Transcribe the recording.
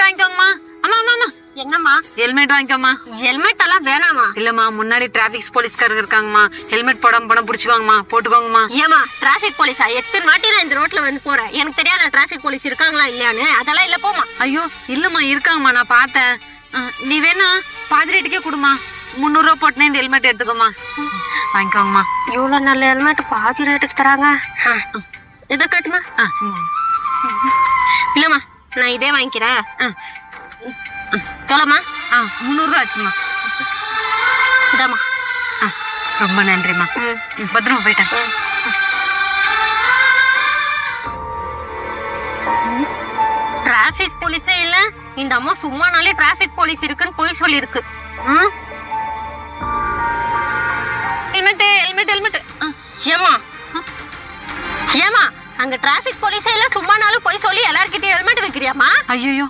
வாங்கிக்கோங்கம்மா. அம்மா அம்மா அம்மா என்னம்மா? ஹெல்மெட் வாங்கிக்கோமா. ஹெல்மெட் எல்லாம் வேணாமா? இல்லம்மா, முன்னாடி டிராபிக் போலீஸ்காரங்க இருக்காங்கம்மா. ஹெல்மெட் போடாம படம் புடிச்சுக்கோங்கம்மா, போட்டுக்கோங்கம்மா. ஏமா டிராபிக் போலீஸா? எத்தனை வாட்டி நான் இந்த ரோட்ல வந்து போறேன், எனக்கு தெரியாத டிராபிக் போலீஸ் இருக்காங்களா இல்லையான்னு? அதெல்லாம் இல்ல, போமா. ஐயோ இல்லம்மா, இருக்காங்கம்மா, நான் பார்த்தேன். நீ வேணா பாதி ரேட்டுக்கே கொடுமா. 300 ரூபா போட்டுனே இந்த ஹெல்மெட் எடுத்துக்கோமா. வாங்கிக்கோங்கம்மா. இவ்வளவு நல்ல ஹெல்மெட் பாதி ரேட்டுக்கு தராங்க. இதை காட்டுமா? இல்லம்மா, நான் இதே வாங்கிக்கிறேன். சொல்லமா? 300 ரூபா ஆச்சுமா. இதாம்மா. ரொம்ப நன்றிம்மா. பத்திரமா போயிட்டேன். டிராபிக் போலீஸே இல்ல, இந்த அம்மா சும்மானாலே டிராபிக் போலீஸ் இருக்குன்னு போய் சொல்லி இருக்கு. Helmet helmet helmet. ஏமா ஏமா, அங்க டிராபிக் போலீஸே இல்ல, சும்மானாலும் போய் சொல்லி எல்லார்கிட்டயும் ஹெல்மெட் வைக்கிறியாமா? ஐயோ